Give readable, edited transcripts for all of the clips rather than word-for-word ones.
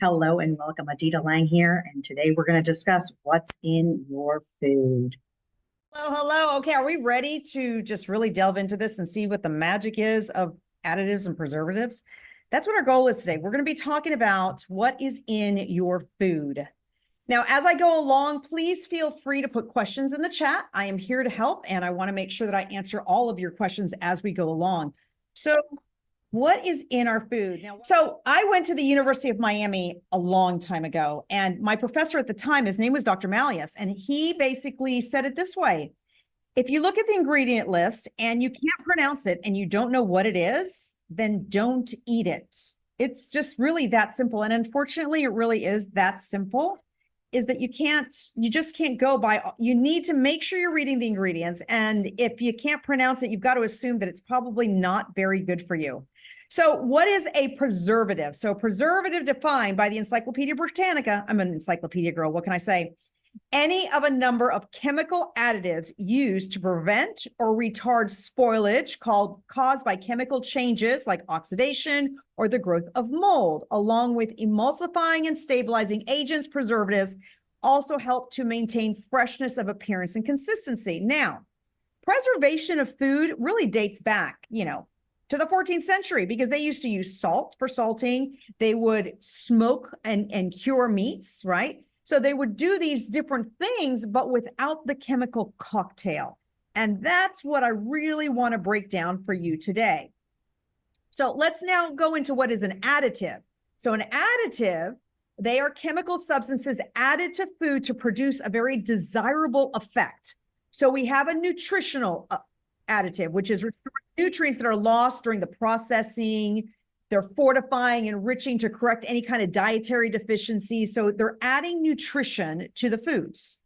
Hello and welcome. Adita Lang here, and today we're going to discuss what's in your food. Hello. Okay, are we ready to just really delve into this and see what the magic is of additives and preservatives? That's what our goal is today. We're going to be talking about what is in your food. Now, as I go along, please feel free to put questions in the chat. I am here to help, and I want to make sure that I answer all of your questions as we go along. So, what is in our food? So I went to the University of Miami a long time ago, and my professor at the time, his name was Dr. Malleus, and he basically said it this way. If you look at the ingredient list and you can't pronounce it and you don't know what it is, then don't eat it. It's just really that simple. And unfortunately, it really is that simple, is that you just can't go by, you need to make sure you're reading the ingredients. And if you can't pronounce it, you've got to assume that it's probably not very good for you. So what is a preservative? So preservative defined by the Encyclopedia Britannica. I'm an encyclopedia girl. What can I say? Any of a number of chemical additives used to prevent or retard spoilage caused by chemical changes like oxidation or the growth of mold, along with emulsifying and stabilizing agents. Preservatives also help to maintain freshness of appearance and consistency. Now, preservation of food really dates back, to the 14th century, because they used to use salt for salting. They would smoke and cure meats, right? So they would do these different things, but without the chemical cocktail. And that's what I really want to break down for you today. So let's now go into what is an additive. So an additive, they are chemical substances added to food to produce a very desirable effect. So we have a nutritional additive, which is nutrients that are lost during the processing. They're fortifying, enriching to correct any kind of dietary deficiency. So they're adding nutrition to the foods.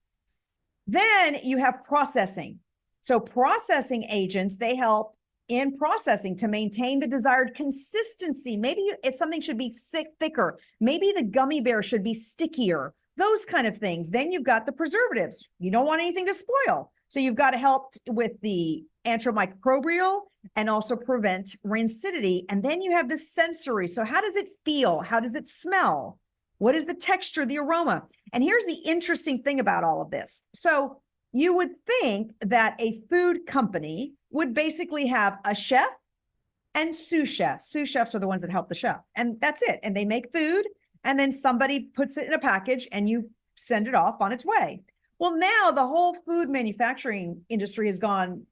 Then you have processing. So processing agents, they help in processing to maintain the desired consistency. Maybe if something should be thicker, maybe the gummy bear should be stickier, those kind of things. Then you've got the preservatives. You don't want anything to spoil. So you've got to help with the antimicrobial and also prevent rancidity. And then you have the sensory. So how does it feel? How does it smell? What is the texture, the aroma? And here's the interesting thing about all of this. So you would think that a food company would basically have a chef and sous chefs. Sous chefs are the ones that help the chef. And that's it. And they make food, and then somebody puts it in a package and you send it off on its way. Well, now the whole food manufacturing industry has gone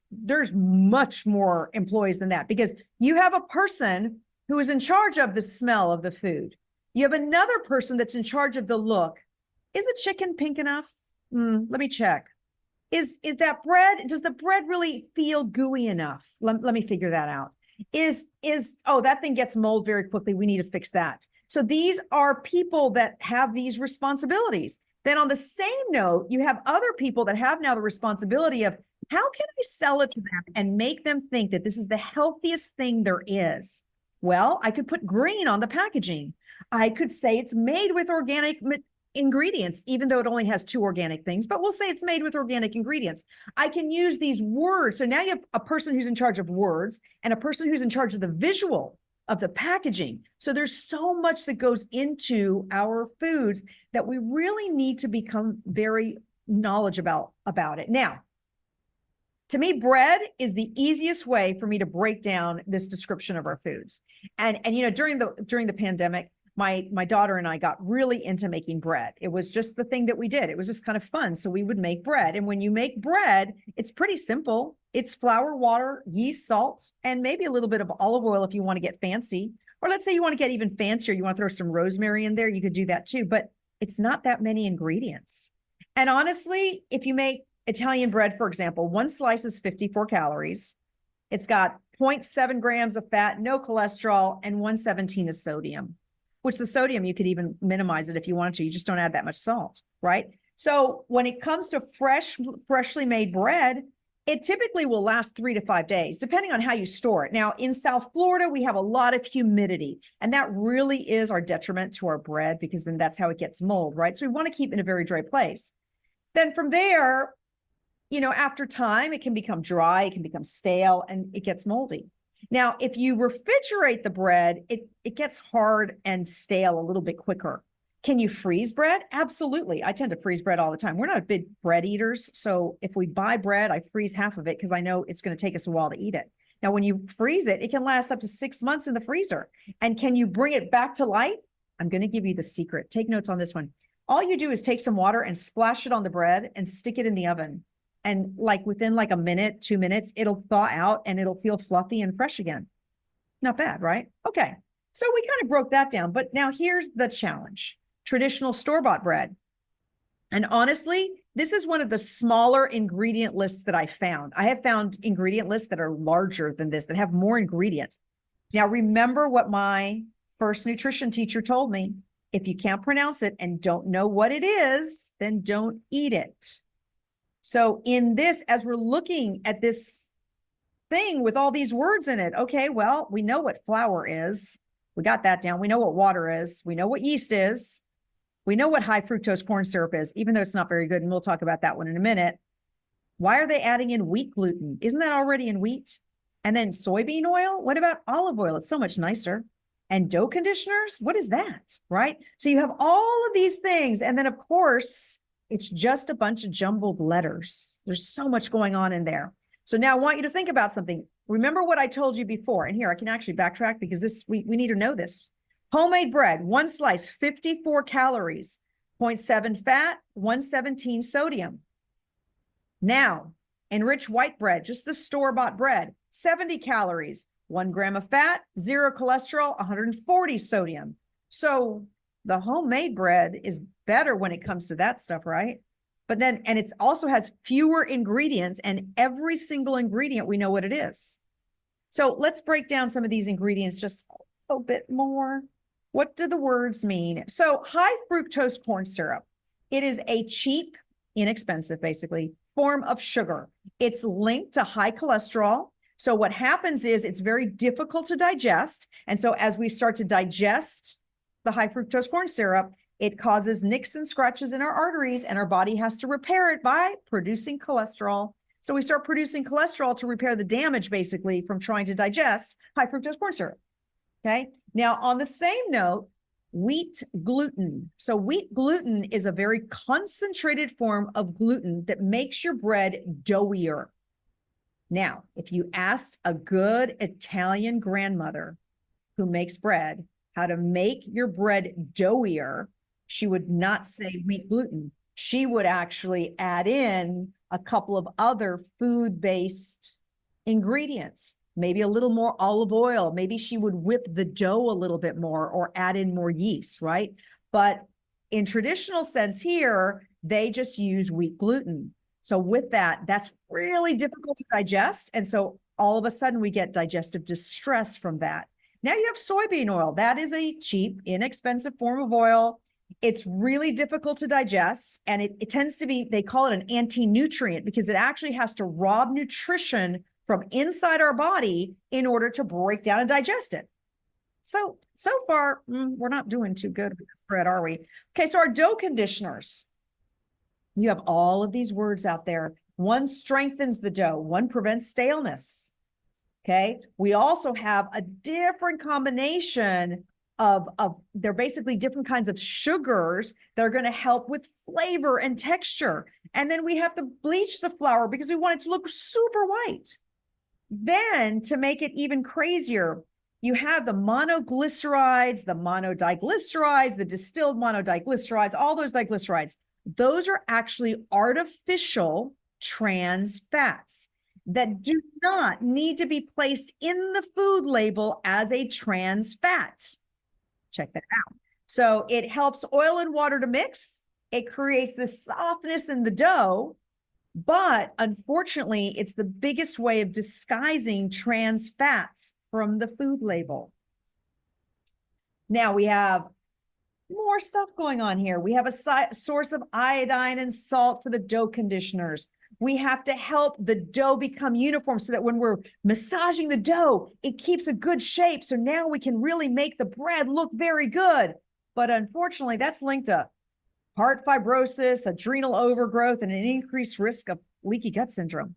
there's much more employees than that, because you have a person who is in charge of the smell of the food. You have another person that's in charge of the look. Is the chicken pink enough? Let me check. Is that bread? Does the bread really feel gooey enough? Let me figure that out. Oh, that thing gets mold very quickly. We need to fix that. So these are people that have these responsibilities. Then on the same note, you have other people that have now the responsibility of, how can I sell it to them and make them think that this is the healthiest thing there is? Well, I could put green on the packaging. I could say it's made with organic ingredients, even though it only has 2 organic things, but we'll say it's made with organic ingredients. I can use these words. So now you have a person who's in charge of words and a person who's in charge of the visual of the packaging. So there's so much that goes into our foods that we really need to become very knowledgeable about it. Now, to me, bread is the easiest way for me to break down this description of our foods. And during the pandemic, my daughter and I got really into making bread. It was just the thing that we did. It was just kind of fun. So we would make bread. And when you make bread, it's pretty simple. It's flour, water, yeast, salt, and maybe a little bit of olive oil if you want to get fancy. Or let's say you want to get even fancier. You want to throw some rosemary in there. You could do that too. But it's not that many ingredients. And honestly, if you make Italian bread, for example, 1 slice is 54 calories. It's got 0.7 grams of fat, no cholesterol, and 117 is sodium, which the sodium, you could even minimize it if you wanted to. You just don't add that much salt, right? So when it comes to freshly made bread, it typically will last 3 to 5 days, depending on how you store it. Now, in South Florida, we have a lot of humidity, and that really is our detriment to our bread, because then that's how it gets mold, right? So we want to keep it in a very dry place. Then from there, after time, it can become dry, it can become stale, and it gets moldy. Now, if you refrigerate the bread, it gets hard and stale a little bit quicker. Can you freeze bread? Absolutely. I tend to freeze bread all the time. We're not big bread eaters. So if we buy bread, I freeze half of it because I know it's going to take us a while to eat it. Now, when you freeze it, it can last up to 6 months in the freezer. And can you bring it back to life? I'm going to give you the secret. Take notes on this one. All you do is take some water and splash it on the bread and stick it in the oven. And like within like a minute, 2 minutes, it'll thaw out and it'll feel fluffy and fresh again. Not bad, right? Okay. So we kind of broke that down, but now here's the challenge. Traditional store-bought bread. And honestly, this is one of the smaller ingredient lists that I found. I have found ingredient lists that are larger than this, that have more ingredients. Now, remember what my first nutrition teacher told me. If you can't pronounce it and don't know what it is, then don't eat it. So in this, as we're looking at this thing with all these words in it, okay, well, we know what flour is. We got that down. We know what water is. We know what yeast is. We know what high fructose corn syrup is, even though it's not very good. And we'll talk about that one in a minute. Why are they adding in wheat gluten? Isn't that already in wheat? And then soybean oil? What about olive oil? It's so much nicer. And dough conditioners? What is that, right? So you have all of these things. And then, of course, it's just a bunch of jumbled letters. There's so much going on in there. So now I want you to think about something. Remember what I told you before. And here, I can actually backtrack because this we need to know this. Homemade bread, one slice, 54 calories, 0.7 fat, 117 sodium. Now, enriched white bread, just the store-bought bread, 70 calories, 1 gram of fat, 0 cholesterol, 140 sodium. So the homemade bread is better when it comes to that stuff, right? But then, and it also has fewer ingredients, and every single ingredient, we know what it is. So let's break down some of these ingredients just a little bit more. What do the words mean? So high fructose corn syrup, it is a cheap, inexpensive, basically, form of sugar. It's linked to high cholesterol. So what happens is it's very difficult to digest. And so as we start to digest the high fructose corn syrup, it causes nicks and scratches in our arteries, and our body has to repair it by producing cholesterol. So we start producing cholesterol to repair the damage, basically, from trying to digest high fructose corn syrup. Okay. Now, on the same note, wheat gluten. So wheat gluten is a very concentrated form of gluten that makes your bread doughier. Now, if you asked a good Italian grandmother who makes bread how to make your bread doughier, she would not say wheat gluten. She would actually add in a couple of other food-based ingredients, maybe a little more olive oil. Maybe she would whip the dough a little bit more or add in more yeast, right? But in traditional sense here, they just use wheat gluten. So with that, that's really difficult to digest. And so all of a sudden we get digestive distress from that. Now you have soybean oil. That is a cheap, inexpensive form of oil. It's really difficult to digest, and it tends to be, they call it an anti-nutrient because it actually has to rob nutrition from inside our body in order to break down and digest it. So far, we're not doing too good with this bread, are we? Okay, so our dough conditioners. You have all of these words out there. One strengthens the dough, one prevents staleness. Okay, we also have a different combination of they're basically different kinds of sugars that are going to help with flavor and texture. And then we have to bleach the flour because we want it to look super white. Then to make it even crazier, you have the monoglycerides, the monodiglycerides, the distilled monodiglycerides, all those diglycerides. Those are actually artificial trans fats that do not need to be placed in the food label as a trans fat. Check that out. So it helps oil and water to mix. It creates this softness in the dough, but unfortunately, it's the biggest way of disguising trans fats from the food label. Now we have more stuff going on here. We have a source of iodine and salt for the dough conditioners. We have to help the dough become uniform so that when we're massaging the dough, it keeps a good shape. So now we can really make the bread look very good. But unfortunately, that's linked to heart fibrosis, adrenal overgrowth, and an increased risk of leaky gut syndrome.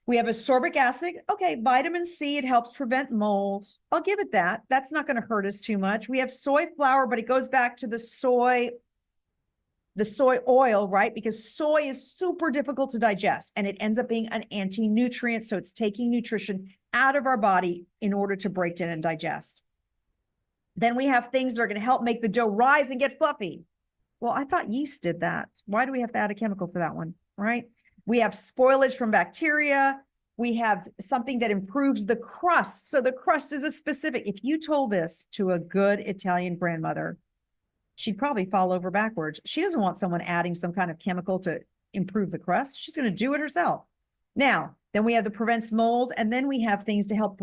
We have ascorbic acid. Okay, vitamin C, it helps prevent mold. I'll give it that. That's not going to hurt us too much. We have soy flour, but it goes back to the soy oil, right? Because soy is super difficult to digest and it ends up being an anti-nutrient. So it's taking nutrition out of our body in order to break down and digest. Then we have things that are going to help make the dough rise and get fluffy. Well, I thought yeast did that. Why do we have to add a chemical for that one, right? We have spoilage from bacteria. We have something that improves the crust. So the crust is a specific, if you told this to a good Italian grandmother, she'd probably fall over backwards. She doesn't want someone adding some kind of chemical to improve the crust. She's going to do it herself. Now, then we have the prevents mold, and then we have things to help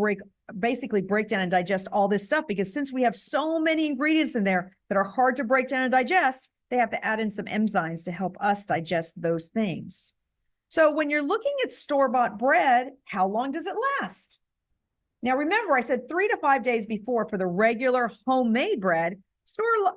basically break down and digest all this stuff, because since we have so many ingredients in there that are hard to break down and digest, they have to add in some enzymes to help us digest those things. So when you're looking at store-bought bread, how long does it last? Now, remember, I said 3 to 5 days before for the regular homemade bread.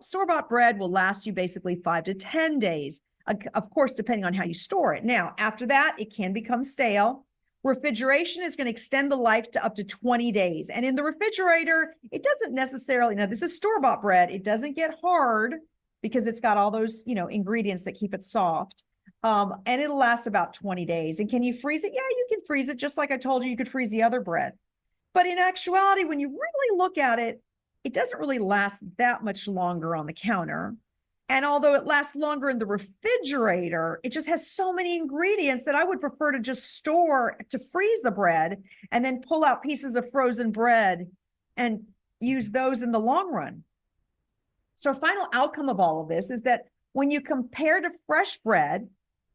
Store-bought bread will last you basically 5 to 10 days, of course, depending on how you store it. Now, after that, it can become stale. Refrigeration is going to extend the life to up to 20 days. And in the refrigerator, it doesn't necessarily, now this is store-bought bread, it doesn't get hard because it's got all those, ingredients that keep it soft. And it'll last about 20 days. And can you freeze it? Yeah, you can freeze it. Just like I told you, you could freeze the other bread. But in actuality, when you really look at it, it doesn't really last that much longer on the counter. And although it lasts longer in the refrigerator, it just has so many ingredients that I would prefer to just store to freeze the bread and then pull out pieces of frozen bread and use those in the long run. So our final outcome of all of this is that when you compare to fresh bread,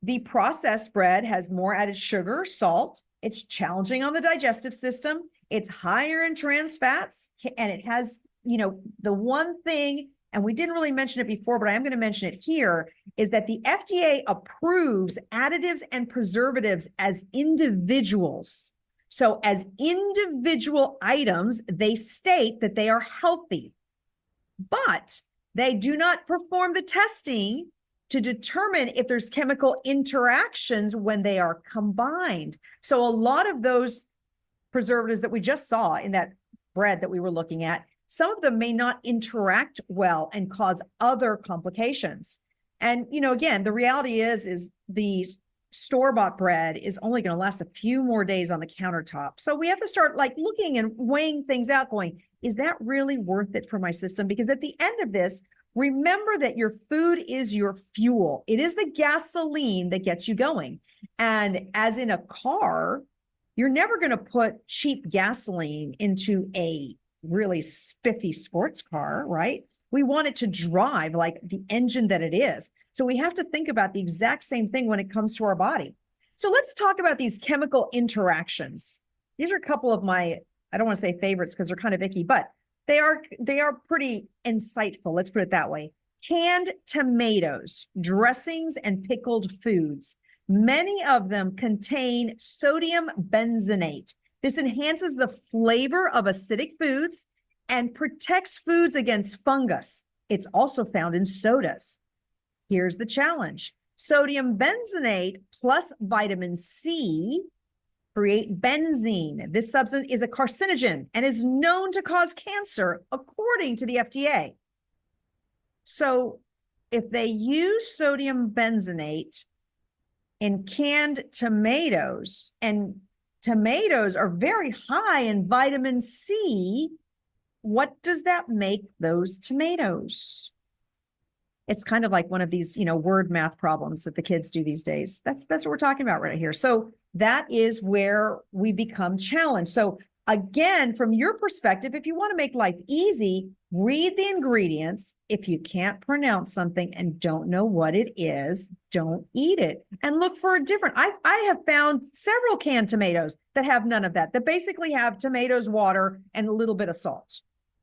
the processed bread has more added sugar, salt. It's challenging on the digestive system. It's higher in trans fats, and it has, the one thing, and we didn't really mention it before, but I am going to mention it here, is that the FDA approves additives and preservatives as individuals. So as individual items, they state that they are healthy, but they do not perform the testing to determine if there's chemical interactions when they are combined. So a lot of those preservatives that we just saw in that bread that we were looking at, some of them may not interact well and cause other complications. And, again, the reality is the store-bought bread is only going to last a few more days on the countertop. So we have to start looking and weighing things out going, is that really worth it for my system? Because at the end of this, remember that your food is your fuel. It is the gasoline that gets you going. And as in a car, you're never going to put cheap gasoline into a really spiffy sports car, right? We want it to drive like the engine that it is. So we have to think about the exact same thing when it comes to our body. So let's talk about these chemical interactions. These are a couple of my, I don't want to say favorites because they're kind of icky, but they are pretty insightful. Let's put it that way. Canned tomatoes, dressings, and pickled foods. Many of them contain sodium benzenate. This enhances the flavor of acidic foods and protects foods against fungus. It's also found in sodas. Here's the challenge. Sodium benzenate plus vitamin C create benzene. This substance is a carcinogen and is known to cause cancer, according to the FDA. So if they use sodium benzenate in canned tomatoes, and tomatoes are very high in vitamin C, what does that make those tomatoes? It's kind of like one of these, word math problems that the kids do these days. That's what we're talking about right here. So that is where we become challenged. So again, from your perspective, if you want to make life easy, read the ingredients. If you can't pronounce something and don't know what it is, don't eat it and look for a different. I have found several canned tomatoes that have none of that basically have tomatoes, water, and a little bit of salt.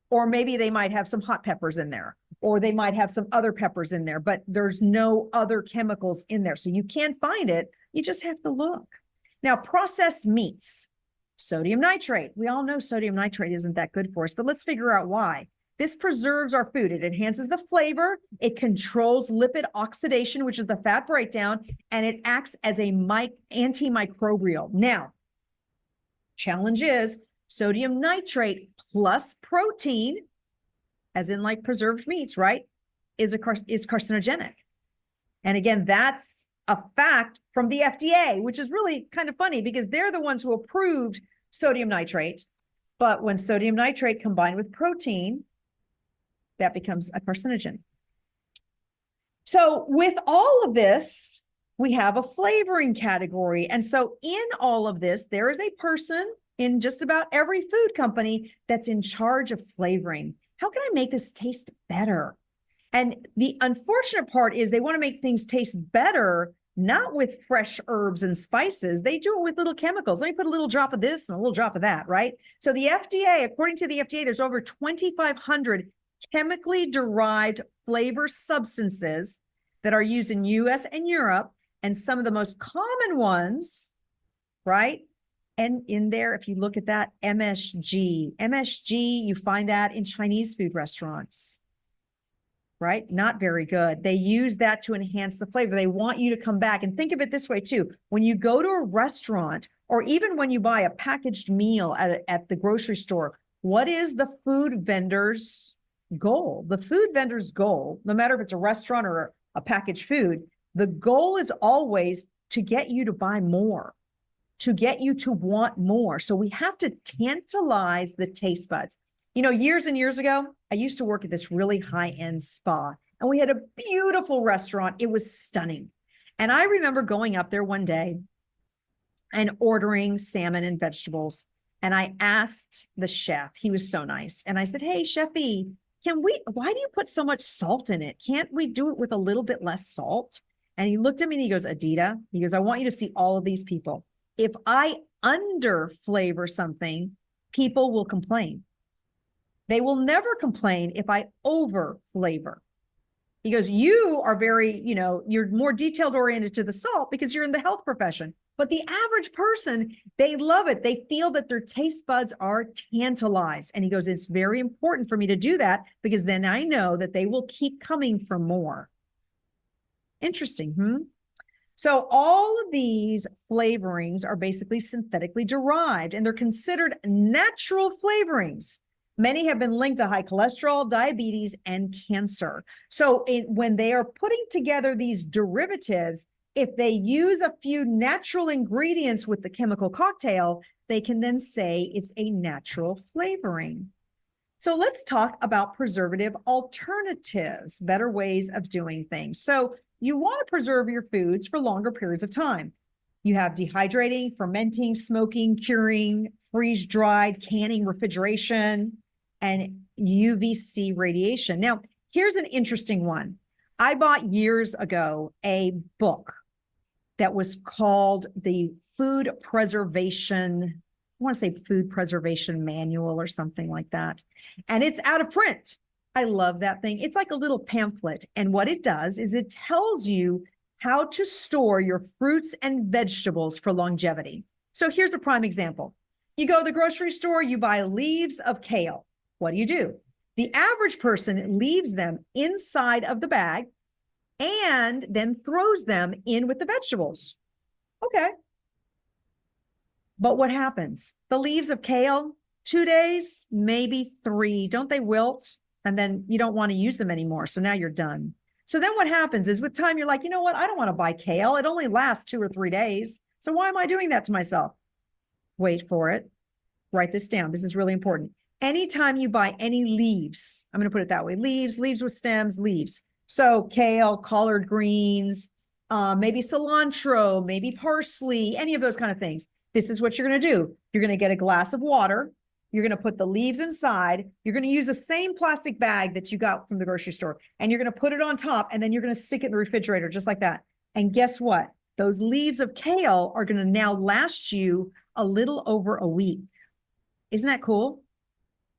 Or maybe they might have some hot peppers in there, or they might have some other peppers in there, but there's no other chemicals in there. So you can't find it. You just have to look. Now, processed meats, sodium nitrate. We all know sodium nitrate isn't that good for us, but let's figure out why. This preserves our food. It enhances the flavor. It controls lipid oxidation, which is the fat breakdown, and it acts as a antimicrobial. Now, Challenge is sodium nitrate plus protein, as in like preserved meats, right, is carcinogenic. And again, that's a fact from the FDA, which is really kind of funny because they're the ones who approved sodium nitrate. But when sodium nitrate combined with protein, that becomes a carcinogen. So with all of this, we have a flavoring category. And so in all of this, there is a person in just about every food company that's in charge of flavoring. How can I make this taste better? And the unfortunate part is they want to make things taste better, not with fresh herbs and spices. They do it with little chemicals. Let me put a little drop of this and a little drop of that, right? So the FDA, according to the FDA, there's over 2,500 chemically derived flavor substances that are used in US and Europe. And some of the most common ones, right? And in there, if you look at that, MSG, you find that in Chinese food restaurants. Right? Not very good. They use that to enhance the flavor. They want you to come back. And think of it this way too. When you go to a restaurant, or even when you buy a packaged meal at the grocery store, what is the food vendor's goal? The food vendor's goal, no matter if it's a restaurant or a packaged food, the goal is always to get you to buy more, to get you to want more. So we have to tantalize the taste buds. You know, years and years ago, I used to work at this really high-end spa, and we had a beautiful restaurant. It was stunning. And I remember going up there one day and ordering salmon and vegetables. And I asked the chef, he was so nice. And I said, hey, Chefy, why do you put so much salt in it? Can't we do it with a little bit less salt? And he looked at me and he goes, Adita, he goes, I want you to see all of these people. If I under flavor something, people will complain. They will never complain if I over flavor. He goes, you are very, you're more detailed oriented to the salt because you're in the health profession. But the average person, they love it. They feel that their taste buds are tantalized. And he goes, it's very important for me to do that because then I know that they will keep coming for more. Interesting, So all of these flavorings are basically synthetically derived, and they're considered natural flavorings. Many have been linked to high cholesterol, diabetes, and cancer. So when they are putting together these derivatives, if they use a few natural ingredients with the chemical cocktail, they can then say it's a natural flavoring. So let's talk about preservative alternatives, better ways of doing things. So you want to preserve your foods for longer periods of time. You have dehydrating, fermenting, smoking, curing, freeze-dried, canning, refrigeration, and UVC radiation. Now, here's an interesting one. I bought years ago a book that was called the Food Preservation, I want to say Food Preservation Manual or something like that. And it's out of print. I love that thing. It's like a little pamphlet. And what it does is it tells you how to store your fruits and vegetables for longevity. So here's a prime example. You go to the grocery store, you buy leaves of kale. What do? The average person leaves them inside of the bag and then throws them in with the vegetables. Okay. But what happens? The leaves of kale, 2 days, maybe 3, don't they wilt? And then you don't want to use them anymore. So now you're done. So then what happens is with time, you're like, you know what? I don't want to buy kale. It only lasts 2 or 3 days. So why am I doing that to myself? Wait for it. Write this down. This is really important. Anytime you buy any leaves, I'm going to put it that way, leaves with stems, leaves. So kale, collard greens, maybe cilantro, maybe parsley, any of those kind of things. This is what you're going to do. You're going to get a glass of water. You're going to put the leaves inside. You're going to use the same plastic bag that you got from the grocery store, and you're going to put it on top, and then you're going to stick it in the refrigerator just like that. And guess what? Those leaves of kale are going to now last you a little over a week. Isn't that cool?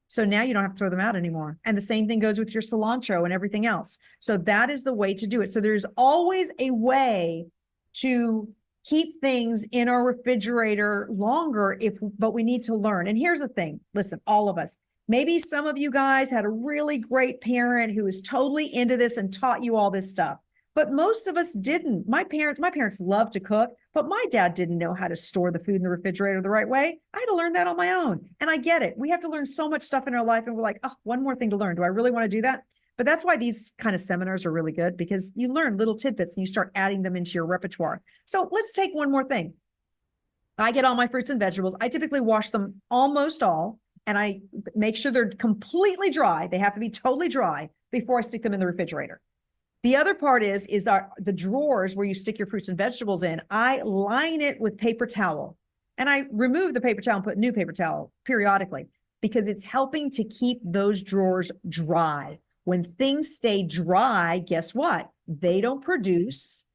So now you don't have to throw them out anymore. And the same thing goes with your cilantro and everything else. So that is the way to do it. So there's always a way to keep things in our refrigerator longer, but we need to learn. And here's the thing. Listen, all of us, maybe some of you guys had a really great parent who was totally into this and taught you all this stuff. but most of us didn't. My parents loved to cook, but my dad didn't know how to store the food in the refrigerator the right way. I had to learn that on my own. And I get it. We have to learn so much stuff in our life, and we're like, oh, one more thing to learn. Do I really want to do that? But that's why these kind of seminars are really good, because you learn little tidbits and you start adding them into your repertoire. So let's take one more thing. I get all my fruits and vegetables. I typically wash them almost all, and I make sure they're completely dry. They have to be totally dry before I stick them in the refrigerator. The other part is the drawers where you stick your fruits and vegetables in. I line it with paper towel, and I remove the paper towel and put new paper towel periodically, because it's helping to keep those drawers dry. When things stay dry, guess what? They don't produce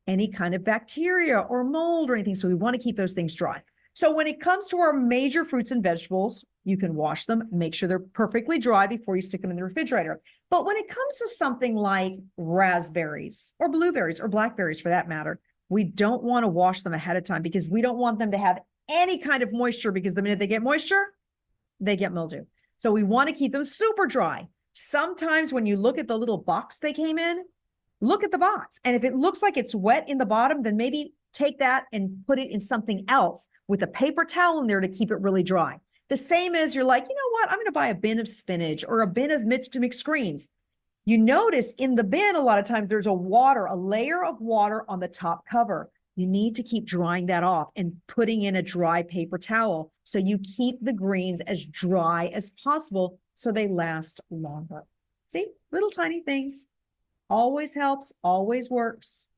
any kind of bacteria or mold or anything. So we want to keep those things dry. So when it comes to our major fruits and vegetables, you can wash them, make sure they're perfectly dry before you stick them in the refrigerator. But when it comes to something like raspberries or blueberries or blackberries for that matter, we don't want to wash them ahead of time, because we don't want them to have any kind of moisture, because the minute they get moisture, they get mildew. So we want to keep them super dry. Sometimes when you look at the little box they came in, look at the box. And if it looks like it's wet in the bottom, then maybe take that and put it in something else with a paper towel in there to keep it really dry. The same as you're like, you know what? I'm going to buy a bin of spinach or a bin of mixed greens. You notice in the bin, a lot of times there's a layer of water on the top cover. You need to keep drying that off and putting in a dry paper towel, so you keep the greens as dry as possible so they last longer. See, little tiny things. Always helps, always works.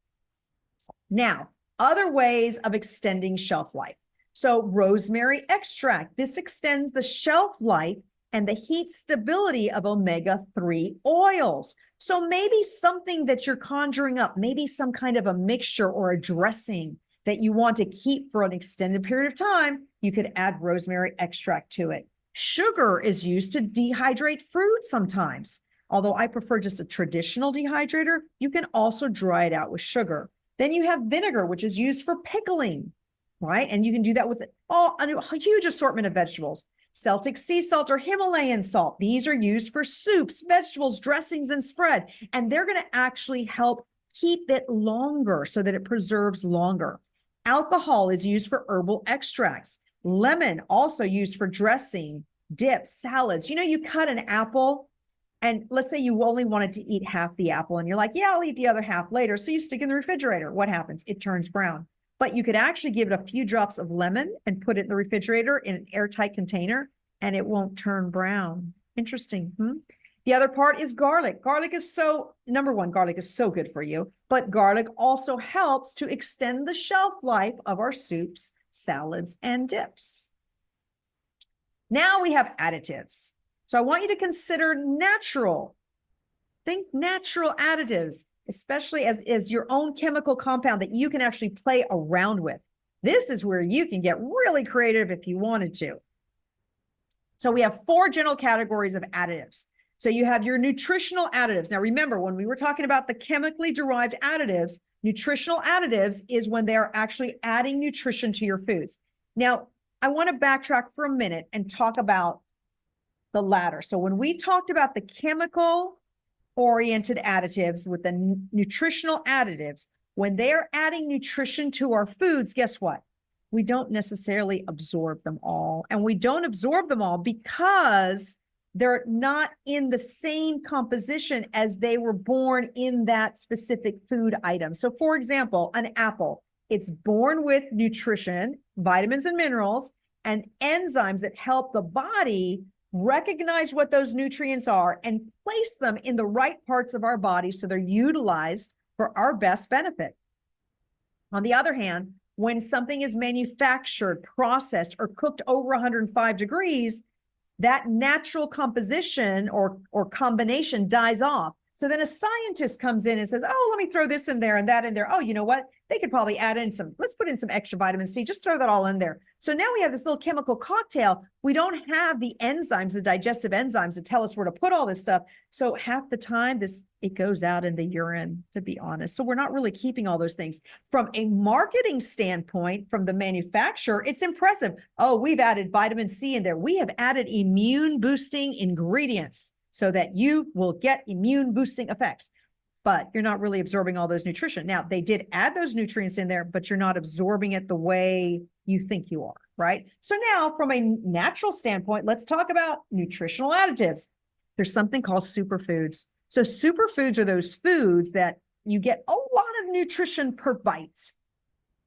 Now, other ways of extending shelf life. So rosemary extract, this extends the shelf life and the heat stability of omega-3 oils. So maybe something that you're conjuring up, maybe some kind of a mixture or a dressing that you want to keep for an extended period of time, you could add rosemary extract to it. Sugar is used to dehydrate fruit sometimes. Although I prefer just a traditional dehydrator, you can also dry it out with sugar. Then you have vinegar, which is used for pickling, right? And you can do that with a huge assortment of vegetables. Celtic sea salt or Himalayan salt. These are used for soups, vegetables, dressings, and spread. And they're going to actually help keep it longer so that it preserves longer. Alcohol is used for herbal extracts. Lemon also used for dressing, dips, salads. You know, you cut an apple, and let's say you only wanted to eat half the apple, and you're like, yeah, I'll eat the other half later. So you stick it in the refrigerator. What happens? It turns brown. But you could actually give it a few drops of lemon and put it in the refrigerator in an airtight container, and it won't turn brown. Interesting. The other part is garlic. Garlic is number one, garlic is so good for you, but garlic also helps to extend the shelf life of our soups, salads, and dips. Now we have additives. So I want you to consider natural. Think natural additives, especially as your own chemical compound that you can actually play around with. This is where you can get really creative if you wanted to. So we have 4 general categories of additives. So you have your nutritional additives. Now remember, when we were talking about the chemically derived additives, nutritional additives is when they're actually adding nutrition to your foods. Now, I want to backtrack for a minute and talk about the latter. So when we talked about the chemical oriented additives with the nutritional additives, when they're adding nutrition to our foods, guess what? We don't necessarily absorb them all. And we don't absorb them all because they're not in the same composition as they were born in that specific food item. So for example, an apple, it's born with nutrition, vitamins and minerals, and enzymes that help the body recognize what those nutrients are and place them in the right parts of our body so they're utilized for our best benefit. On the other hand, when something is manufactured, processed, or cooked over 105 degrees, that natural composition or combination dies off. So then a scientist comes in and says, oh, let me throw this in there and that in there. Oh, you know what? They could probably add in let's put in some extra vitamin C, just throw that all in there. So now we have this little chemical cocktail. We don't have the enzymes, the digestive enzymes to tell us where to put all this stuff. So half the time it goes out in the urine, to be honest. So we're not really keeping all those things. From a marketing standpoint, from the manufacturer, it's impressive. Oh, we've added vitamin C in there. We have added immune boosting ingredients so that you will get immune boosting effects. but you're not really absorbing all those nutrition. Now, they did add those nutrients in there, but you're not absorbing it the way you think you are, right? So now from a natural standpoint, let's talk about nutritional additives. There's something called superfoods. So superfoods are those foods that you get a lot of nutrition per bite.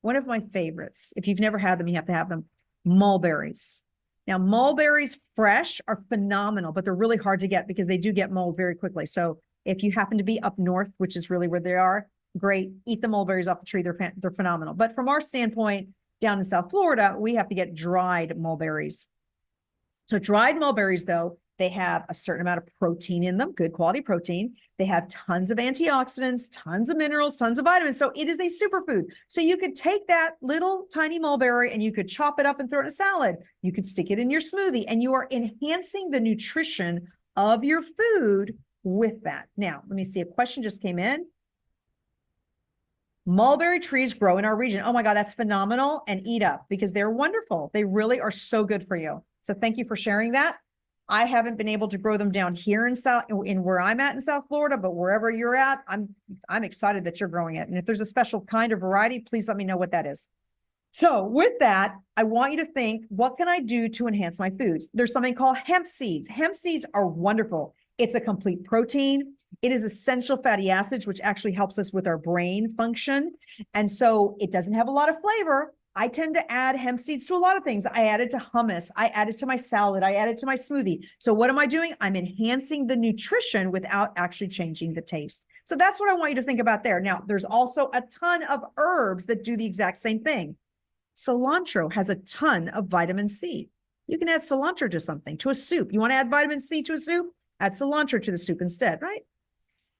One of my favorites, if you've never had them, you have to have them, mulberries. Now, mulberries fresh are phenomenal, but they're really hard to get because they do get mold very quickly. So if you happen to be up north, which is really where they are, great, eat the mulberries off the tree. They're phenomenal. But from our standpoint, down in South Florida, we have to get dried mulberries. So dried mulberries, though, they have a certain amount of protein in them, good quality protein. They have tons of antioxidants, tons of minerals, tons of vitamins. So it is a superfood. So you could take that little tiny mulberry and you could chop it up and throw it in a salad. You could stick it in your smoothie and you are enhancing the nutrition of your food with that. Now, let me see. A question just came in. Mulberry trees grow in our region. Oh my God, that's phenomenal. And eat up because they're wonderful. They really are so good for you. So thank you for sharing that. I haven't been able to grow them down here in where I'm at in South Florida, but wherever you're at, I'm excited that you're growing it. And if there's a special kind of variety, please let me know what that is. So with that, I want you to think, what can I do to enhance my foods? There's something called hemp seeds. Hemp seeds are wonderful. It's a complete protein. It is essential fatty acids, which actually helps us with our brain function. And so it doesn't have a lot of flavor. I tend to add hemp seeds to a lot of things. I add it to hummus. I add it to my salad. I add it to my smoothie. So what am I doing? I'm enhancing the nutrition without actually changing the taste. So that's what I want you to think about there. Now, there's also a ton of herbs that do the exact same thing. Cilantro has a ton of vitamin C. You can add cilantro to something, to a soup. You want to add vitamin C to a soup? Add cilantro to the soup instead, right?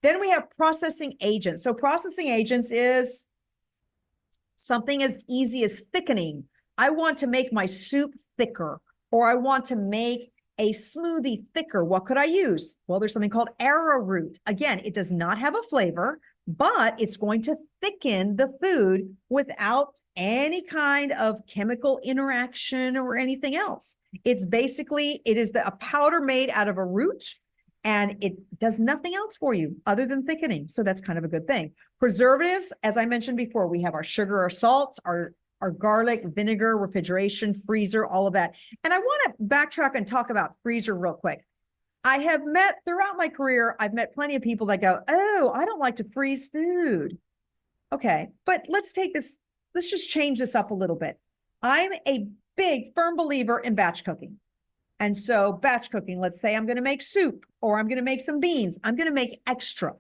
Then we have processing agents. So processing agents is something as easy as thickening. I want to make my soup thicker, or I want to make a smoothie thicker. What could I use? Well, there's something called arrowroot. Again, it does not have a flavor, but it's going to thicken the food without any kind of chemical interaction or anything else. It's basically, it is a powder made out of a root, and it does nothing else for you other than thickening. So that's kind of a good thing. Preservatives, as I mentioned before, we have our sugar, our salt, our garlic, vinegar, refrigeration, freezer, all of that. And I want to backtrack and talk about freezer real quick. I have met throughout my career, I've met plenty of people that go, oh, I don't like to freeze food. Okay, but let's just change this up a little bit. I'm a big, firm believer in batch cooking. And so batch cooking, let's say I'm going to make soup or I'm going to make some beans. I'm going to make extra.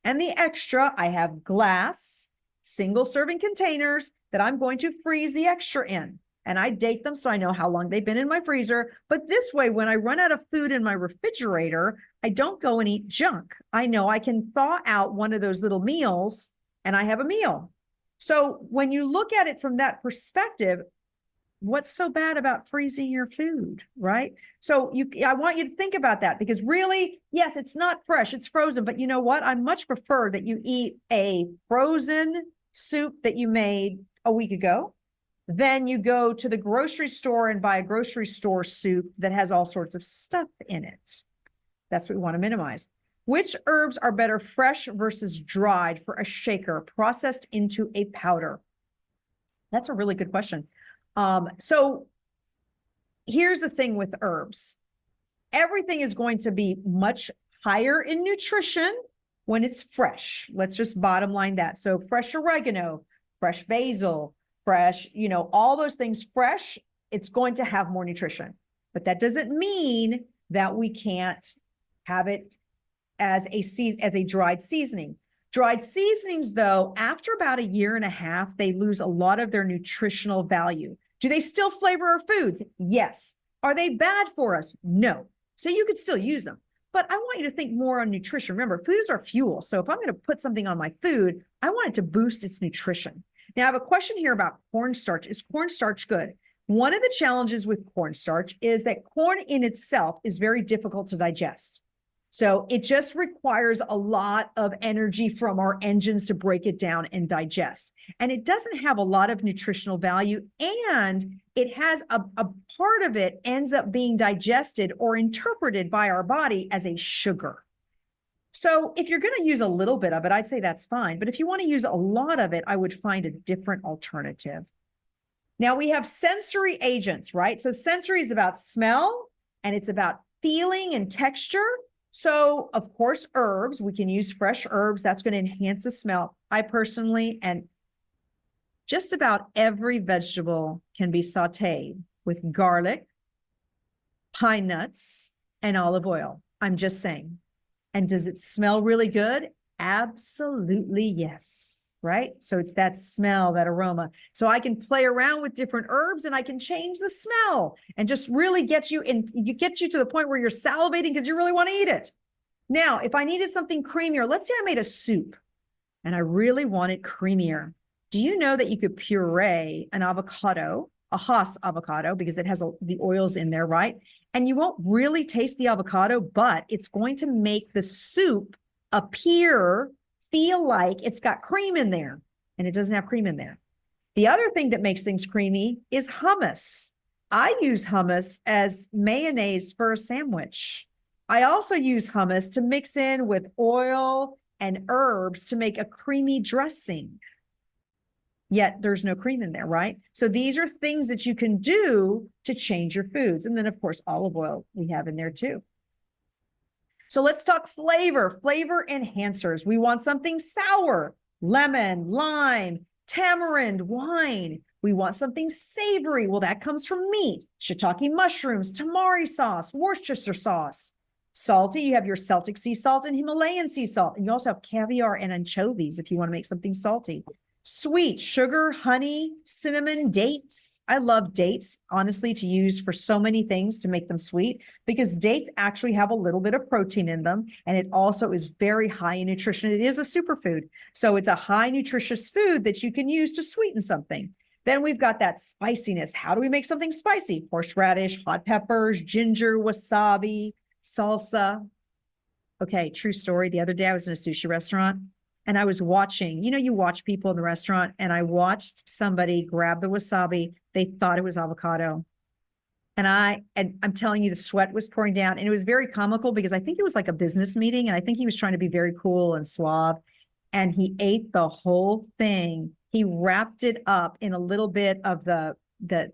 And the extra, I have glass, single serving containers that I'm going to freeze the extra in. And I date them so I know how long they've been in my freezer. But this way, when I run out of food in my refrigerator, I don't go and eat junk. I know I can thaw out one of those little meals and I have a meal. So when you look at it from that perspective, what's so bad about freezing your food, right? So I want you to think about that because really, yes, it's not fresh, it's frozen, but you know what? I much prefer that you eat a frozen soup that you made a week ago than you go to the grocery store and buy a grocery store soup that has all sorts of stuff in it. That's what we want to minimize. Which herbs are better fresh versus dried for a shaker processed into a powder? That's a really good question. So here's the thing with herbs. Everything is going to be much higher in nutrition when it's fresh. Let's just bottom line that. So fresh oregano, fresh basil, fresh, all those things fresh, it's going to have more nutrition. But that doesn't mean that we can't have it as a dried seasoning. Dried seasonings, though, after about a year and a half, they lose a lot of their nutritional value. Do they still flavor our foods? Yes. Are they bad for us? No. So you could still use them. But I want you to think more on nutrition. Remember, food is our fuel. So if I'm going to put something on my food, I want it to boost its nutrition. Now, I have a question here about cornstarch. Is cornstarch good? One of the challenges with cornstarch is that corn in itself is very difficult to digest. So it just requires a lot of energy from our engines to break it down and digest. And it doesn't have a lot of nutritional value. And it has a part of it ends up being digested or interpreted by our body as a sugar. So if you're going to use a little bit of it, I'd say that's fine. But if you want to use a lot of it, I would find a different alternative. Now we have sensory agents, right? So sensory is about smell and it's about feeling and texture. So of course, herbs, we can use fresh herbs. That's going to enhance the smell. I personally, and just about every vegetable can be sauteed with garlic, pine nuts, and olive oil. I'm just saying. And does it smell really good? Absolutely yes, right? So it's that smell, that aroma. So I can play around with different herbs and I can change the smell and just really get you to the point where you're salivating because you really want to eat it. Now, if I needed something creamier, let's say I made a soup and I really want it creamier. Do you know that you could puree an avocado, a Hass avocado, because it has the oils in there, right? And you won't really taste the avocado, but it's going to make the soup feel like it's got cream in there, and it doesn't have cream in there. The other thing that makes things creamy is hummus. I use hummus as mayonnaise for a sandwich. I also use hummus to mix in with oil and herbs to make a creamy dressing. Yet there's no cream in there, right? So these are things that you can do to change your foods. And then of course, olive oil we have in there too. So let's talk flavor enhancers. We want something sour, lemon, lime, tamarind, wine. We want something savory. Well, that comes from meat, shiitake mushrooms, tamari sauce, Worcestershire sauce. Salty, you have your Celtic sea salt and Himalayan sea salt. And you also have caviar and anchovies if you want to make something salty. Sweet, sugar, honey, cinnamon, dates. I love dates, honestly, to use for so many things to make them sweet because dates actually have a little bit of protein in them. And it also is very high in nutrition. It is a superfood. So it's a high nutritious food that you can use to sweeten something. Then we've got that spiciness. How do we make something spicy? Horseradish, hot peppers, ginger, wasabi, salsa. Okay, true story. The other day I was in a sushi restaurant and I was watching, you watch people in the restaurant and I watched somebody grab the wasabi. They thought it was avocado. And I'm telling you, the sweat was pouring down and it was very comical because I think it was like a business meeting. And I think he was trying to be very cool and suave and he ate the whole thing. He wrapped it up in a little bit of the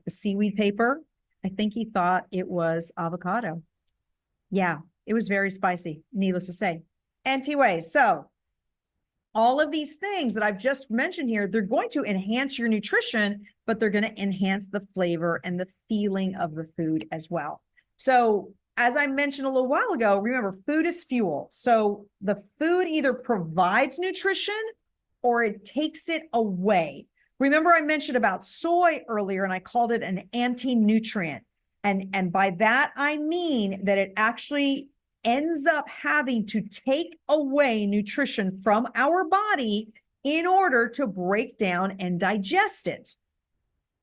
seaweed paper. I think he thought it was avocado. Yeah, it was very spicy, needless to say. Anyway, so all of these things that I've just mentioned here, they're going to enhance your nutrition, but they're going to enhance the flavor and the feeling of the food as well. So as I mentioned a little while ago, remember, food is fuel. So the food either provides nutrition or it takes it away. Remember I mentioned about soy earlier and I called it an anti-nutrient. And by that, I mean that it actually ends up having to take away nutrition from our body in order to break down and digest it.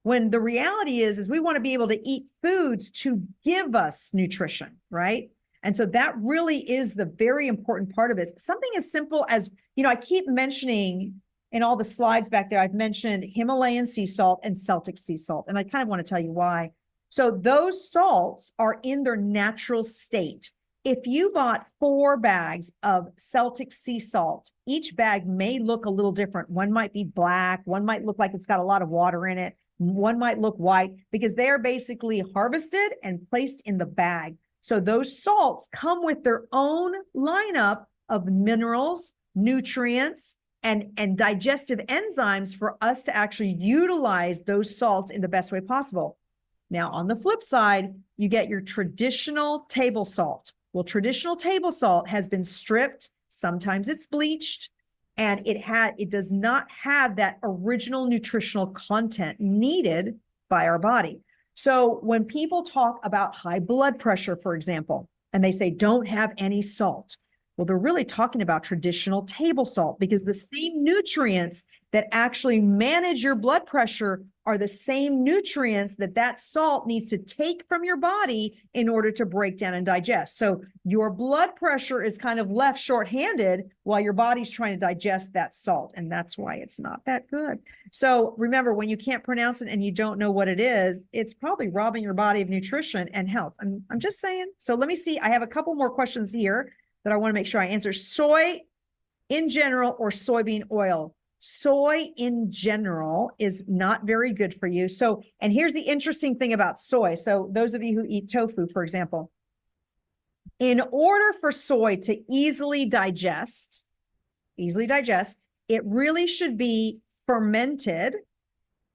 When the reality is we want to be able to eat foods to give us nutrition, right? And so that really is the very important part of it. Something as simple as, I keep mentioning in all the slides back there, I've mentioned Himalayan sea salt and Celtic sea salt. And I kind of want to tell you why. So those salts are in their natural state. If you bought 4 bags of Celtic sea salt, each bag may look a little different. One might be black, one might look like it's got a lot of water in it, one might look white, because they are basically harvested and placed in the bag. So those salts come with their own lineup of minerals, nutrients, and digestive enzymes for us to actually utilize those salts in the best way possible. Now, on the flip side, you get your traditional table salt. Well, traditional table salt has been stripped. Sometimes it's bleached, and it does not have that original nutritional content needed by our body. So when people talk about high blood pressure, for example, and they say don't have any salt, well, they're really talking about traditional table salt because the same nutrients that actually manage your blood pressure are the same nutrients that salt needs to take from your body in order to break down and digest. So your blood pressure is kind of left shorthanded while your body's trying to digest that salt. And that's why it's not that good. So remember, when you can't pronounce it and you don't know what it is, it's probably robbing your body of nutrition and health. I'm just saying. So let me see. I have a couple more questions here. that I want to make sure I answer. Soy in general or soybean oil? Soy in general is not very good for you. So, and here's the interesting thing about soy. So those of you who eat tofu, for example, in order for soy to easily digest, it really should be fermented.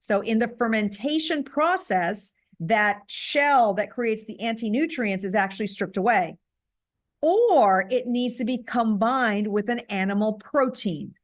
So in the fermentation process, that shell that creates the anti-nutrients is actually stripped away. Or it needs to be combined with an animal protein.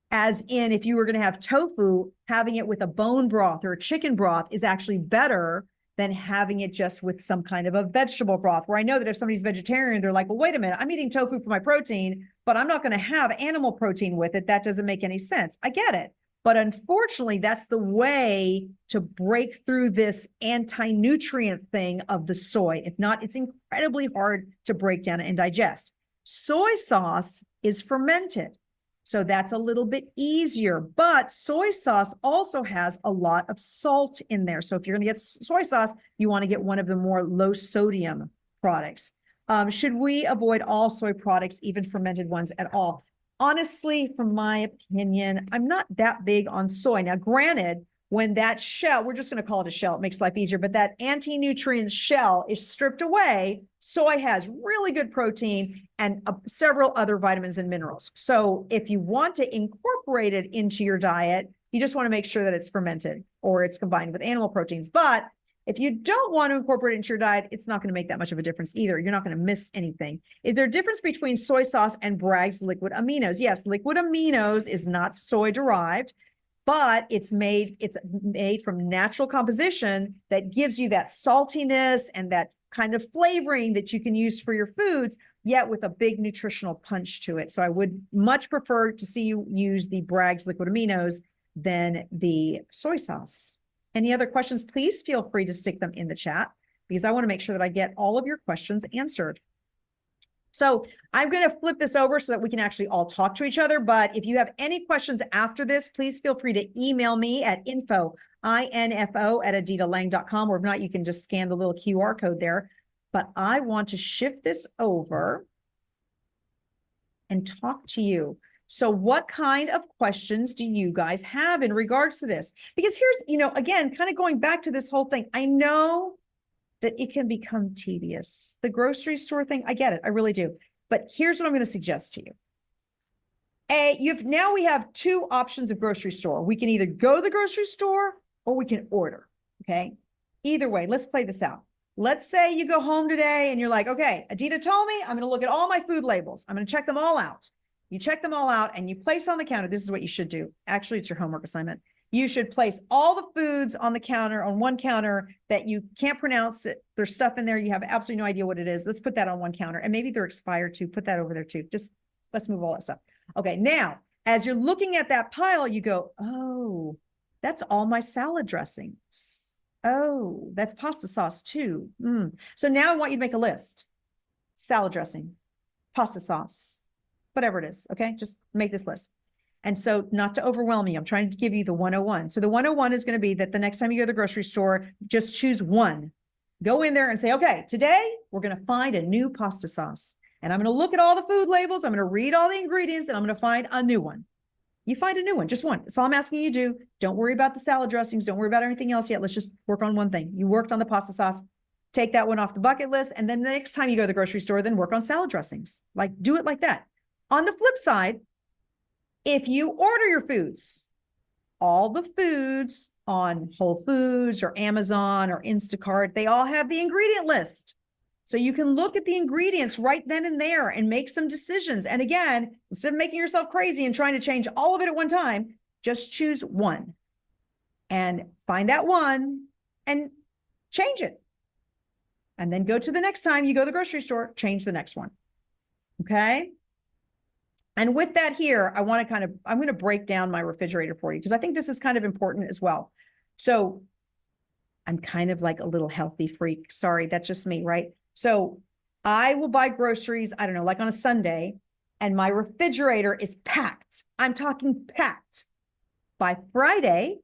As in, if you were going to have tofu, having it with a bone broth or a chicken broth is actually better than having it just with some kind of a vegetable broth. Where I know that if somebody's vegetarian, they're like, well, wait a minute, I'm eating tofu for my protein, but I'm not going to have animal protein with it. That doesn't make any sense. I get it. But unfortunately, that's the way to break through this anti-nutrient thing of the soy. If not, it's incredibly hard to break down and digest. Soy sauce is fermented, so that's a little bit easier. But soy sauce also has a lot of salt in there. So if you're going to get soy sauce, you want to get one of the more low sodium products. Should we avoid all soy products, even fermented ones at all? Honestly, from my opinion, I'm not that big on soy. Now, granted, when that shell, we're just going to call it a shell, it makes life easier, but that anti-nutrient shell is stripped away, soy has really good protein and several other vitamins and minerals. So if you want to incorporate it into your diet, you just want to make sure that it's fermented or it's combined with animal proteins. But if you don't want to incorporate it into your diet, it's not going to make that much of a difference either. You're not going to miss anything. Is there a difference between soy sauce and Bragg's liquid aminos? Yes, liquid aminos is not soy derived, but it's made from natural composition that gives you that saltiness and that kind of flavoring that you can use for your foods, yet with a big nutritional punch to it. So I would much prefer to see you use the Bragg's liquid aminos than the soy sauce. Any other questions, please feel free to stick them in the chat because I want to make sure that I get all of your questions answered. So I'm going to flip this over so that we can actually all talk to each other. But if you have any questions after this, please feel free to email me at info@aditalang.com, or if not, you can just scan the little QR code there. But I want to shift this over and talk to you. So what kind of questions do you guys have in regards to this? Because here's, again, kind of going back to this whole thing. I know that it can become tedious. The grocery store thing, I get it. I really do. But here's what I'm going to suggest to you. Now we have two options of grocery store. We can either go to the grocery store or we can order. Okay. Either way, let's play this out. Let's say you go home today and you're like, okay, Adita told me I'm going to look at all my food labels. I'm going to check them all out. You check them all out and you place on the counter. This is what you should do. Actually, it's your homework assignment. You should place all the foods on the counter, on one counter that you can't pronounce it. There's stuff in there. You have absolutely no idea what it is. Let's put that on one counter. And maybe they're expired too. Put that over there too. Just let's move all that stuff. Okay. Now, as you're looking at that pile, you go, oh, that's all my salad dressings. Oh, that's pasta sauce too. So now I want you to make a list. Salad dressing, pasta sauce, whatever it is. Okay. Just make this list. And so not to overwhelm you, I'm trying to give you the 101. So the 101 is going to be that the next time you go to the grocery store, just choose one. Go in there and say, okay, today we're going to find a new pasta sauce. And I'm going to look at all the food labels. I'm going to read all the ingredients and I'm going to find a new one. You find a new one, just one. That's all I'm asking you to do. Don't worry about the salad dressings. Don't worry about everything else yet. Let's just work on one thing. You worked on the pasta sauce. Take that one off the bucket list. And then the next time you go to the grocery store, then work on salad dressings. Like do it like that. On the flip side, if you order your foods, all the foods on Whole Foods or Amazon or Instacart, they all have the ingredient list. So you can look at the ingredients right then and there and make some decisions. And again, instead of making yourself crazy and trying to change all of it at one time, just choose one and find that one and change it. And then go to the next time you go to the grocery store, change the next one. Okay. And with that here, I'm going to break down my refrigerator for you because I think this is kind of important as well. So I'm kind of like a little healthy freak. Sorry, that's just me, right? So I will buy groceries, I don't know, like on a Sunday, and my refrigerator is packed. I'm talking packed. By Friday,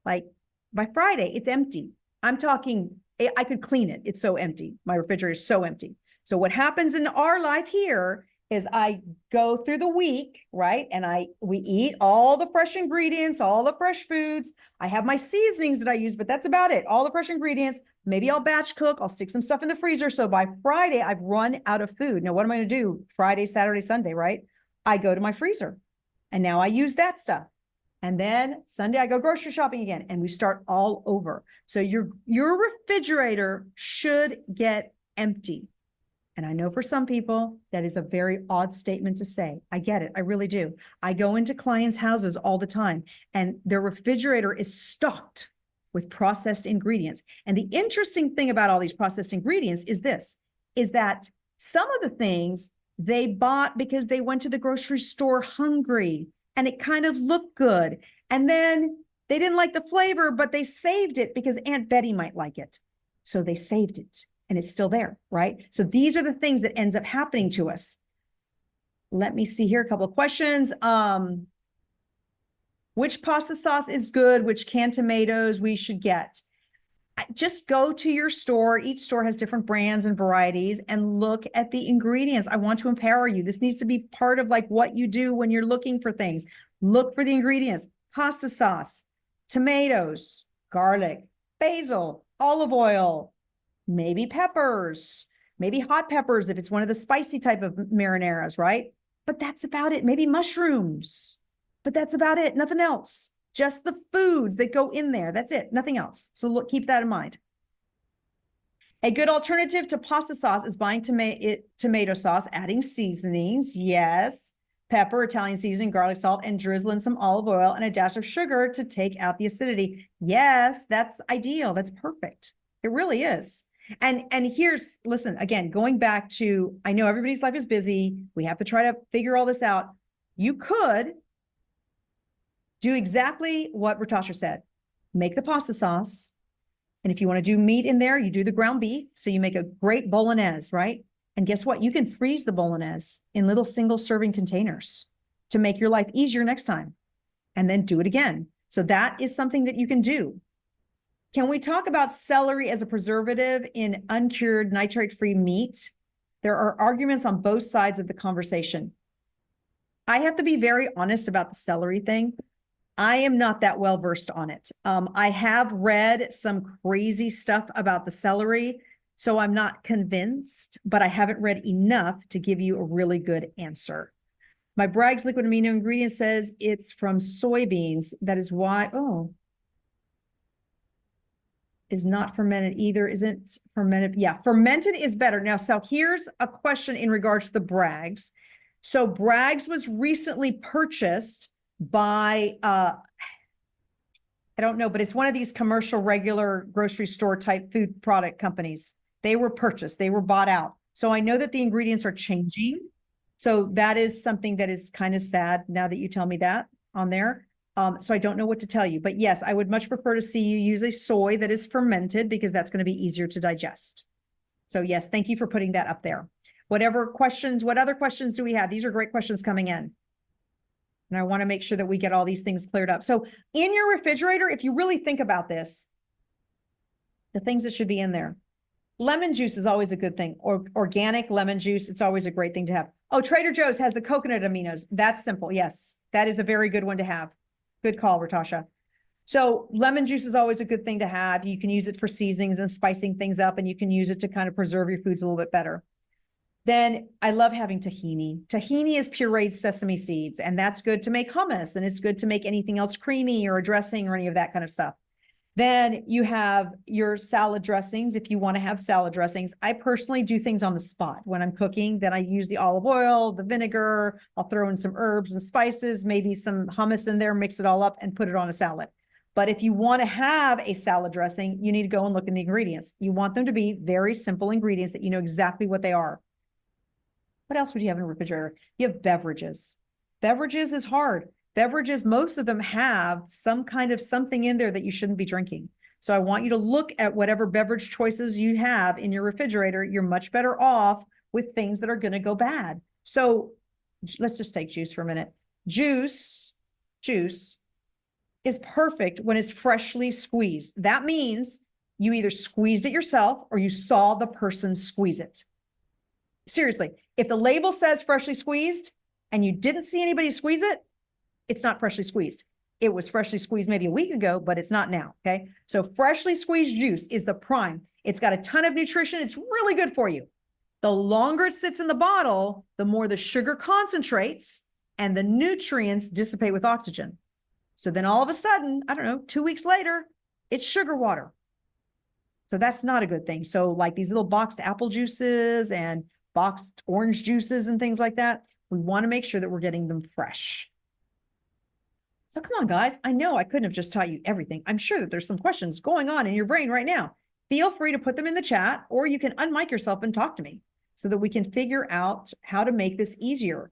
it's empty. I'm talking, I could clean it. It's so empty. My refrigerator is so empty. So what happens in our life here is I go through the week, right? And we eat all the fresh ingredients, all the fresh foods. I have my seasonings that I use, but that's about it. All the fresh ingredients. Maybe I'll batch cook. I'll stick some stuff in the freezer. So by Friday, I've run out of food. Now, what am I going to do? Friday, Saturday, Sunday, right? I go to my freezer and now I use that stuff. And then Sunday, I go grocery shopping again and we start all over. So your refrigerator should get empty. And I know for some people, that is a very odd statement to say. I get it. I really do. I go into clients' houses all the time and their refrigerator is stocked with processed ingredients. And the interesting thing about all these processed ingredients is that some of the things they bought because they went to the grocery store hungry and it kind of looked good. And then they didn't like the flavor, but they saved it because Aunt Betty might like it. So they saved it. And it's still there, right? So these are the things that ends up happening to us. Let me see here, a couple of questions. Which pasta sauce is good? Which canned tomatoes we should get? Just go to your store. Each store has different brands and varieties and look at the ingredients. I want to empower you. This needs to be part of like what you do when you're looking for things. Look for the ingredients. Pasta sauce, tomatoes, garlic, basil, olive oil, maybe peppers, maybe hot peppers if it's one of the spicy type of marinaras, right? But that's about it. Maybe mushrooms, but that's about it. Nothing else. Just the foods that go in there. That's it. Nothing else. So look, keep that in mind. A good alternative to pasta sauce is buying tomato sauce, adding seasonings. Yes. Pepper, Italian seasoning, garlic salt, and drizzling some olive oil and a dash of sugar to take out the acidity. Yes, that's ideal. That's perfect. It really is. And here's, listen, again, going back to, I know everybody's life is busy. We have to try to figure all this out. You could do exactly what Ratasha said. Make the pasta sauce. And if you want to do meat in there, you do the ground beef. So you make a great bolognese, right? And guess what? You can freeze the bolognese in little single serving containers to make your life easier next time. And then do it again. So that is something that you can do. Can we talk about celery as a preservative in uncured nitrate-free meat? There are arguments on both sides of the conversation. I have to be very honest about the celery thing. I am not that well versed on it. I have read some crazy stuff about the celery, so I'm not convinced, but I haven't read enough to give you a really good answer. My Bragg's liquid amino ingredient says it's from soybeans. That is why, is not fermented either. Isn't fermented? Yeah, fermented is better. Now, so here's a question in regards to the Bragg's. So Bragg's was recently purchased by, I don't know, but it's one of these commercial regular grocery store type food product companies. They were purchased, they were bought out. So I know that the ingredients are changing. So that is something that is kind of sad now that you tell me that on there. So I don't know what to tell you, but yes, I would much prefer to see you use a soy that is fermented because that's going to be easier to digest. So yes, thank you for putting that up there. Whatever questions, what other questions do we have? These are great questions coming in. And I want to make sure that we get all these things cleared up. So in your refrigerator, if you really think about this, the things that should be in there. Lemon juice is always a good thing. Or organic lemon juice, it's always a great thing to have. Oh, Trader Joe's has the coconut aminos. That's simple. Yes, that is a very good one to have. Good call, Ratasha. So lemon juice is always a good thing to have. You can use it for seasonings and spicing things up, and you can use it to kind of preserve your foods a little bit better. Then I love having tahini. Tahini is pureed sesame seeds, and that's good to make hummus, and it's good to make anything else creamy or a dressing or any of that kind of stuff. Then you have your salad dressings. If you want to have salad dressings, I personally do things on the spot when I'm cooking. Then I use the olive oil, the vinegar. I'll throw in some herbs and spices, maybe some hummus in there, mix it all up and put it on a salad. But if you want to have a salad dressing, you need to go and look in the ingredients. You want them to be very simple ingredients that you know exactly what they are. What else would you have in a refrigerator? You have beverages. Beverages is hard. Beverages, most of them have some kind of something in there that you shouldn't be drinking. So I want you to look at whatever beverage choices you have in your refrigerator. You're much better off with things that are going to go bad. So let's just take juice for a minute. Juice is perfect when it's freshly squeezed. That means you either squeezed it yourself or you saw the person squeeze it. Seriously, If the label says freshly squeezed and you didn't see anybody squeeze it, it's not freshly squeezed. It was freshly squeezed maybe a week ago, but it's not now. Okay. So freshly squeezed juice is the prime. It's got a ton of nutrition. It's really good for you. The longer it sits in the bottle, the more the sugar concentrates and the nutrients dissipate with oxygen. So then all of a sudden, I don't know, 2 weeks later, it's sugar water. So that's not a good thing. So like these little boxed apple juices and boxed orange juices and things like that, we want to make sure that we're getting them fresh. So come on, guys. I know I couldn't have just taught you everything. I'm sure that there's some questions going on in your brain right now. Feel free to put them in the chat, or you can unmic yourself and talk to me so that we can figure out how to make this easier.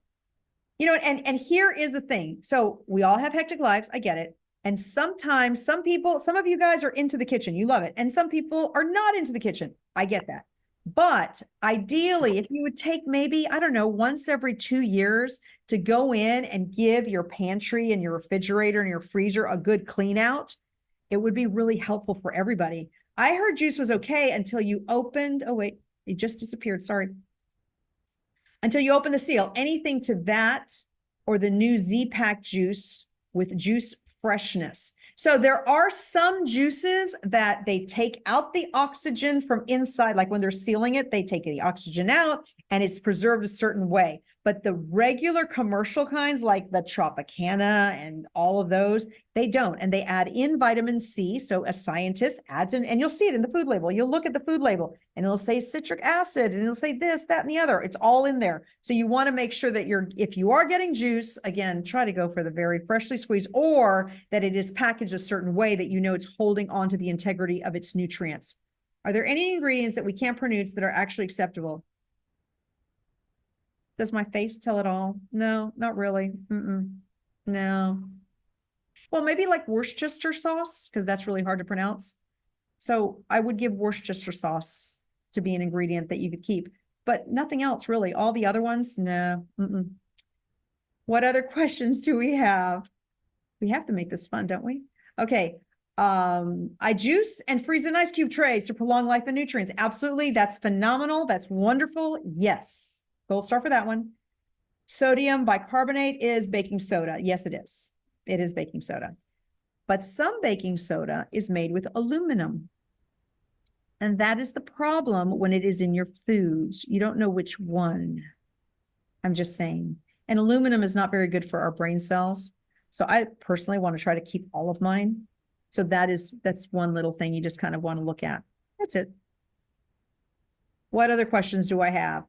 You know, and here is the thing. So we all have hectic lives. I get it. And sometimes some of you guys are into the kitchen. You love it. And some people are not into the kitchen. I get that. But ideally, if you would take maybe, I don't know, once every 2 years to go in and give your pantry and your refrigerator and your freezer a good clean out, it would be really helpful for everybody. I heard juice was okay until you opened, oh wait, it just disappeared, sorry. Until you open the seal. Anything to that or the new Z-Pack juice with juice freshness. So there are some juices that they take out the oxygen from inside, like when they're sealing it, they take the oxygen out and it's preserved a certain way. But the regular commercial kinds like the Tropicana and all of those, they don't. And they add in vitamin C. So a scientist adds in, and you'll see it in the food label. You'll look at the food label and it'll say citric acid and it'll say this, that, and the other. It's all in there. So you want to make sure that if you are getting juice, again, try to go for the very freshly squeezed, or that it is packaged a certain way that you know it's holding on to the integrity of its nutrients. Are there any ingredients that we can't pronounce that are actually acceptable? Does my face tell it all? No, not really. No. Well, maybe like Worcestershire sauce, because that's really hard to pronounce. So I would give Worcestershire sauce to be an ingredient that you could keep, but nothing else really. All the other ones, no. What other questions do we have? We have to make this fun, don't we? Okay. I juice and freeze in ice cube trays to prolong life and nutrients. Absolutely. That's phenomenal. That's wonderful. Yes. Gold star for that one. Sodium bicarbonate is baking soda. Yes, it is. It is baking soda. But some baking soda is made with aluminum. And that is the problem when it is in your foods. You don't know which one. I'm just saying. And aluminum is not very good for our brain cells. So I personally want to try to keep all of mine. So that's one little thing you just kind of want to look at. That's it. What other questions do I have?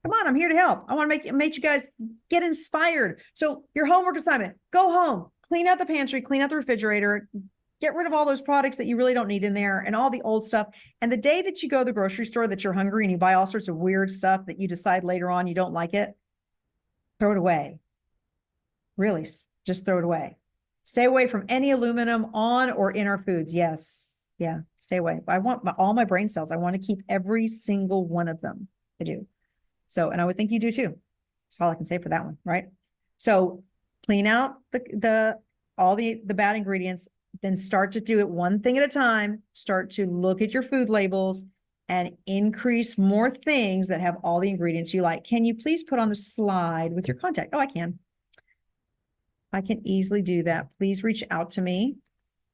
Come on, I'm here to help. I want to make you guys get inspired. So your homework assignment, go home, clean out the pantry, clean out the refrigerator, get rid of all those products that you really don't need in there and all the old stuff. And the day that you go to the grocery store that you're hungry and you buy all sorts of weird stuff that you decide later on you don't like it, throw it away. Really, just throw it away. Stay away from any aluminum on or in our foods. Yes. Yeah, stay away. I want all my brain cells. I want to keep every single one of them. I do. So, and I would think you do too. That's all I can say for that one, right? So clean out all the bad ingredients, then start to do it one thing at a time. Start to look at your food labels and increase more things that have all the ingredients you like. Can you please put on the slide with your contact? Oh, I can. I can easily do that. Please reach out to me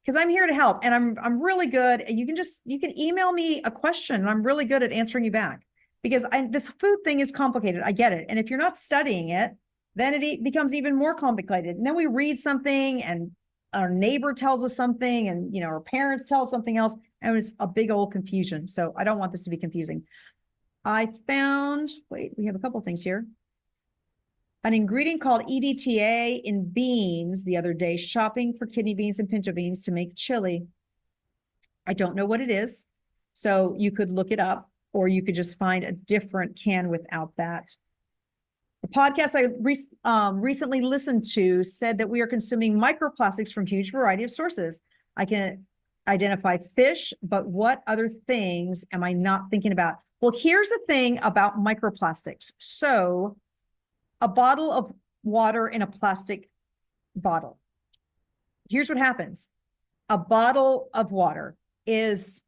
because I'm here to help and I'm really good. And you can email me a question and I'm really good at answering you back. Because this food thing is complicated. I get it. And if you're not studying it, then it becomes even more complicated. And then we read something and our neighbor tells us something and, you know, our parents tell us something else. And it's a big old confusion. So I don't want this to be confusing. I found, wait, we have a couple things here. An ingredient called EDTA in beans the other day, shopping for kidney beans and pinto beans to make chili. I don't know what it is. So you could look it up. Or you could just find a different can without that. The podcast I recently listened to said that we are consuming microplastics from a huge variety of sources. I can identify fish, but what other things am I not thinking about? Well, here's the thing about microplastics. So a bottle of water in a plastic bottle. Here's what happens. A bottle of water is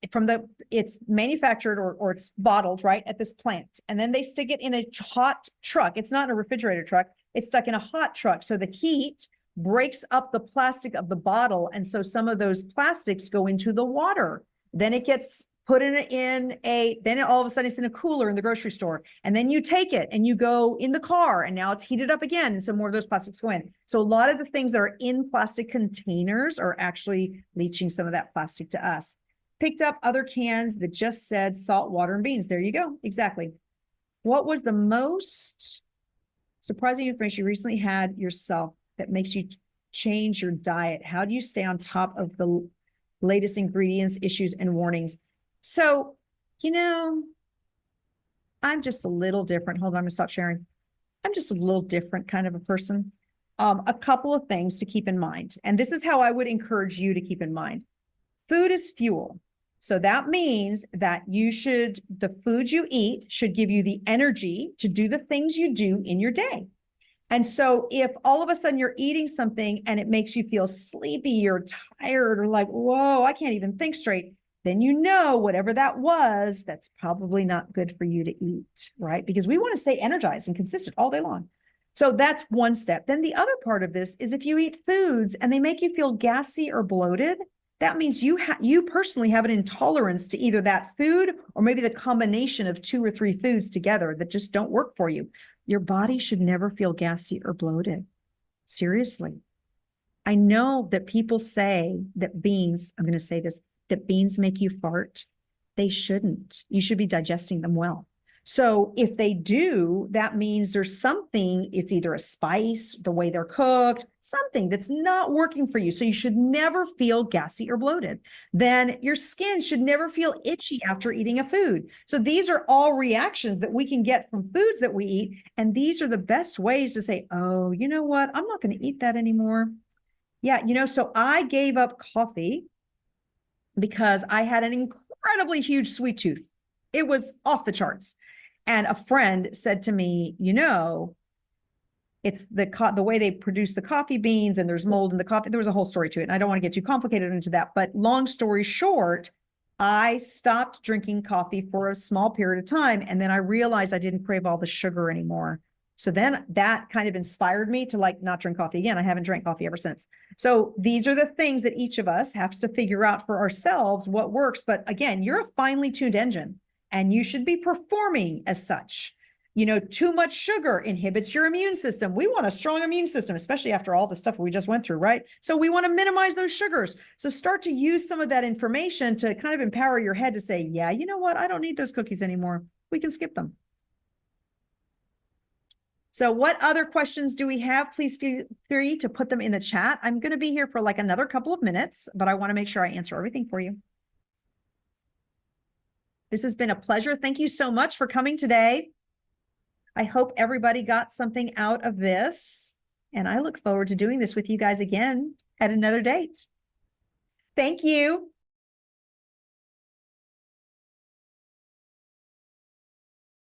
it's manufactured or it's bottled, right, at this plant. And then they stick it in a hot truck. It's not in a refrigerator truck. It's stuck in a hot truck. So the heat breaks up the plastic of the bottle. And so some of those plastics go into the water. Then it gets put then all of a sudden it's in a cooler in the grocery store. And then you take it and you go in the car and now it's heated up again. And so more of those plastics go in. So a lot of the things that are in plastic containers are actually leaching some of that plastic to us. Picked up other cans that just said salt, water, and beans. There you go. Exactly. What was the most surprising information you recently had yourself that makes you change your diet? How do you stay on top of the latest ingredients, issues, and warnings? So, I'm just a little different. Hold on, I'm gonna stop sharing. I'm just a little different kind of a person. A couple of things to keep in mind. And this is how I would encourage you to keep in mind. Food is fuel. So that means that the food you eat should give you the energy to do the things you do in your day. And so if all of a sudden you're eating something and it makes you feel sleepy or tired or like, whoa, I can't even think straight, then whatever that was, that's probably not good for you to eat, right? Because we want to stay energized and consistent all day long. So that's one step. Then the other part of this is if you eat foods and they make you feel gassy or bloated, that means you personally have an intolerance to either that food or maybe the combination of 2 or 3 foods together that just don't work for you. Your body should never feel gassy or bloated. Seriously. I know that people say that beans, I'm going to say this, that beans make you fart. They shouldn't. You should be digesting them well. So if they do, that means there's something, it's either a spice, the way they're cooked, something that's not working for you. So you should never feel gassy or bloated. Then your skin should never feel itchy after eating a food. So these are all reactions that we can get from foods that we eat. And these are the best ways to say, oh, you know what? I'm not going to eat that anymore. Yeah, so I gave up coffee because I had an incredibly huge sweet tooth. It was off the charts. And a friend said to me, it's the way they produce the coffee beans and there's mold in the coffee. There was a whole story to it. And I don't want to get too complicated into that. But long story short, I stopped drinking coffee for a small period of time. And then I realized I didn't crave all the sugar anymore. So then that kind of inspired me to not drink coffee again. I haven't drank coffee ever since. So these are the things that each of us have to figure out for ourselves what works. But again, you're a finely tuned engine and you should be performing as such. Too much sugar inhibits your immune system. We want a strong immune system, especially after all the stuff we just went through, right? So we want to minimize those sugars. So start to use some of that information to kind of empower your head to say, yeah, you know what? I don't need those cookies anymore. We can skip them. So what other questions do we have? Please feel free to put them in the chat. I'm going to be here for another couple of minutes, but I want to make sure I answer everything for you. This has been a pleasure. Thank you so much for coming today. I hope everybody got something out of this, and I look forward to doing this with you guys again at another date. Thank you.